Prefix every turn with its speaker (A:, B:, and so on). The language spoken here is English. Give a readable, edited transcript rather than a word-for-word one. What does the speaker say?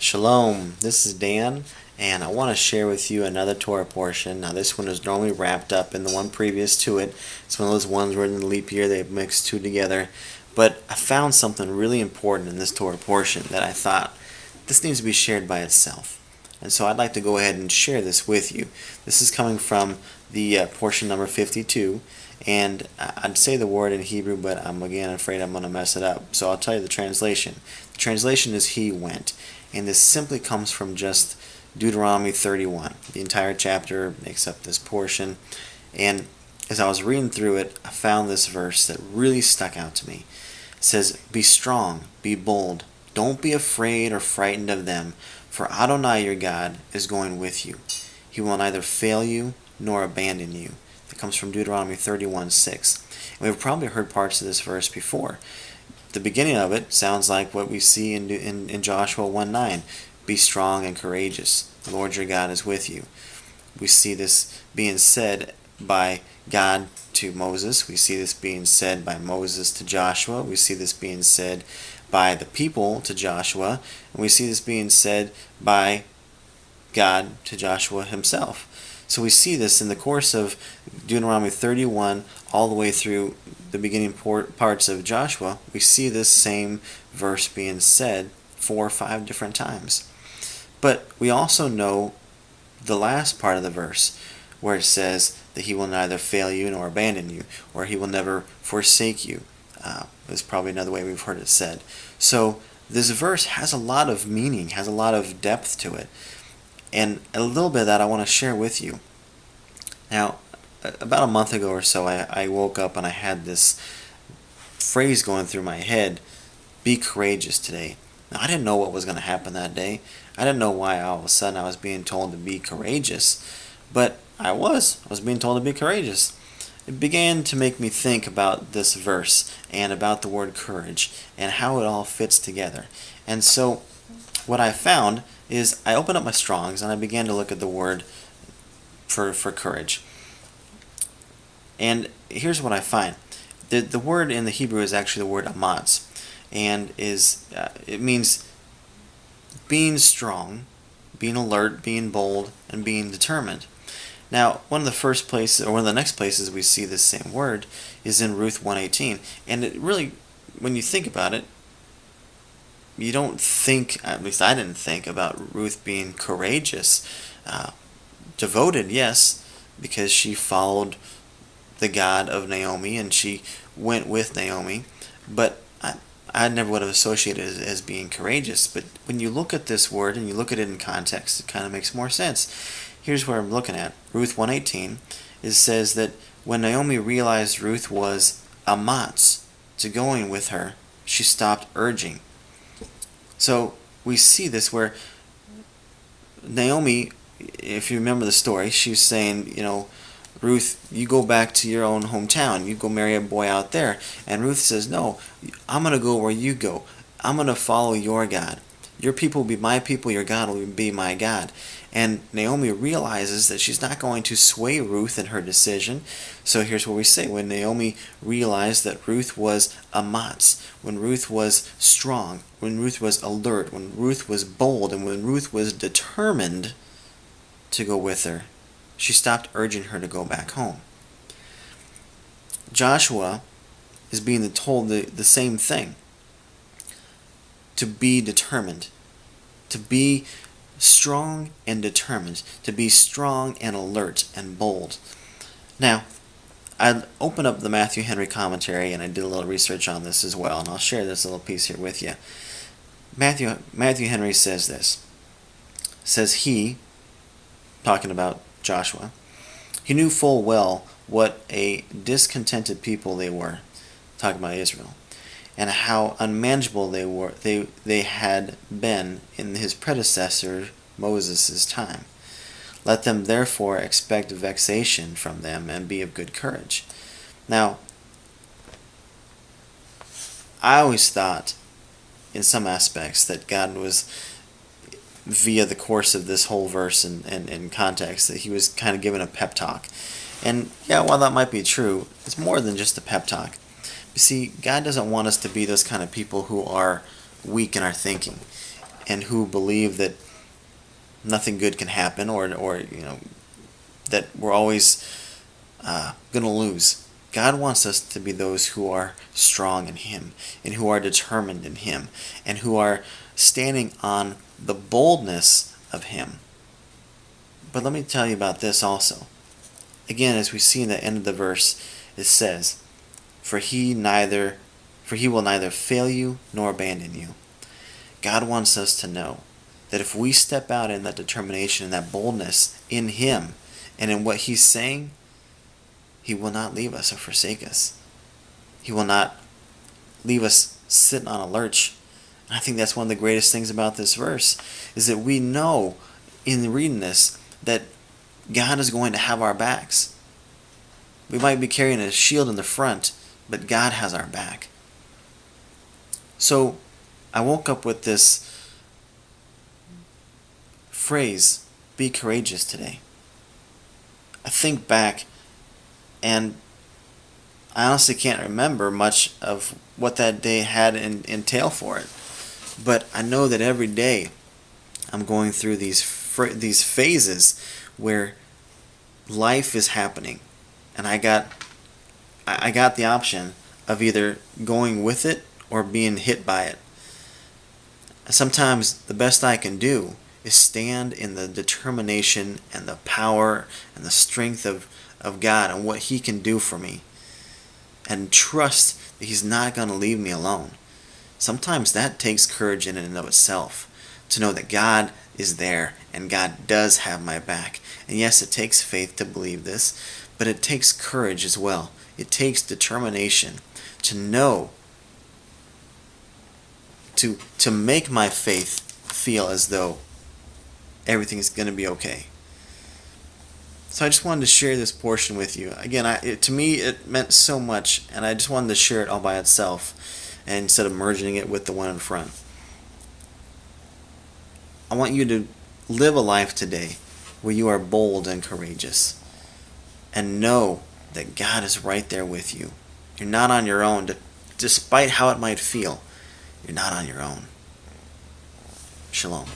A: Shalom, this is Dan, and I want to share with you another Torah portion. Now, this one is normally wrapped up in the one previous to it. It's one of those ones where in the leap year they've mixed two together. But I found something really important in this Torah portion that I thought this needs to be shared by itself. And so I'd like to go ahead and share this with you. This is coming from the portion number 52, and I'd say the word in Hebrew, but I'm again afraid I'm going to mess it up. So I'll tell you the translation. The translation is "He went," and this simply comes from just Deuteronomy 31. The entire chapter makes up this portion, and as I was reading through it, I found this verse that really stuck out to me. It says, "Be strong, be bold, don't be afraid or frightened of them, for Adonai your God is going with you. He will neither fail you nor abandon you." That comes from Deuteronomy 31:6. And we've probably heard parts of this verse before. The beginning of it sounds like what we see in Joshua 1:9. Be strong and courageous. The Lord your God is with you. We see this being said by God to Moses. We see this being said by Moses to Joshua. We see this being said by the people to Joshua. And we see this being said by God to Joshua himself. So we see this in the course of Deuteronomy 31 all the way through the beginning parts of Joshua. We see this same verse being said 4 or 5 different times. But we also know the last part of the verse where it says that he will neither fail you nor abandon you, or he will never forsake you. Is probably another way we've heard it said. So this verse has a lot of meaning, has a lot of depth to it. And a little bit of that I want to share with you. Now, about a month ago or so, I woke up and I had this phrase going through my head, "Be courageous today." Now, I didn't know what was going to happen that day. I didn't know why all of a sudden I was being told to be courageous. But I was being told to be courageous. It began to make me think about this verse and about the word courage and how it all fits together. And so what I found is I opened up my Strongs and I began to look at the word for courage. And here's what I find. The word in the Hebrew is actually the word amatz, and it means being strong, being alert, being bold, and being determined. Now, one of the next places we see this same word is in Ruth 1:18, and it really, when you think about it, you don't think, at least I didn't think, about Ruth being courageous. Devoted, yes, because she followed the God of Naomi and she went with Naomi, but I never would have associated it as being courageous. But when you look at this word and you look at it in context, it kind of makes more sense. Here's where I'm looking at. Ruth 1:18, it says that when Naomi realized Ruth was amatz to going with her, she stopped urging. So we see this where Naomi, if you remember the story, she's saying, Ruth, you go back to your own hometown. You go marry a boy out there. And Ruth says, no, I'm going to go where you go. I'm going to follow your God. Your people will be my people. Your God will be my God. And Naomi realizes that she's not going to sway Ruth in her decision. So here's what we say. When Naomi realized that Ruth was amatz, when Ruth was strong, when Ruth was alert, when Ruth was bold, and when Ruth was determined to go with her, she stopped urging her to go back home. Joshua is being told the same thing. To be determined. To be strong and determined. To be strong and alert and bold. Now, I opened up the Matthew Henry commentary and I did a little research on this as well, and I'll share this little piece here with you. Matthew Henry says this. Says he, talking about Joshua, he knew full well what a discontented people they were, talking about Israel, and how unmanageable they had been in his predecessor Moses' time. Let them therefore expect vexation from them and be of good courage. Now, I always thought in some aspects that God was, via the course of this whole verse and context, that he was kind of giving a pep talk. And yeah, while that might be true, it's more than just a pep talk. You see, God doesn't want us to be those kind of people who are weak in our thinking. and who believe that nothing good can happen, or that we're always going to lose. God wants us to be those who are strong in Him, and who are determined in Him, and who are standing on the boldness of Him. But let me tell you about this also. Again, as we see in the end of the verse, it says, For he will neither fail you nor abandon you. God wants us to know that if we step out in that determination and that boldness in Him and in what He's saying, He will not leave us or forsake us. He will not leave us sitting on a lurch. And I think that's one of the greatest things about this verse, is that we know in reading this that God is going to have our backs. We might be carrying a shield in the front, but God has our back. So I woke up with this phrase, be courageous today. I think back, and I honestly can't remember much of what that day had entail for it. But I know that every day I'm going through these phases where life is happening, and I got the option of either going with it or being hit by it. Sometimes the best I can do is stand in the determination and the power and the strength of God and what He can do for me, and trust that He's not going to leave me alone. Sometimes that takes courage in and of itself, to know that God is there and God does have my back. And yes, it takes faith to believe this, but it takes courage as well. It takes determination to know, to make my faith feel as though everything is going to be okay. So I just wanted to share this portion with you. Again, to me it meant so much, and I just wanted to share it all by itself, and instead of merging it with the one in front. I want you to live a life today where you are bold and courageous, and know that God is right there with you. You're not on your own. Despite how it might feel, you're not on your own. Shalom.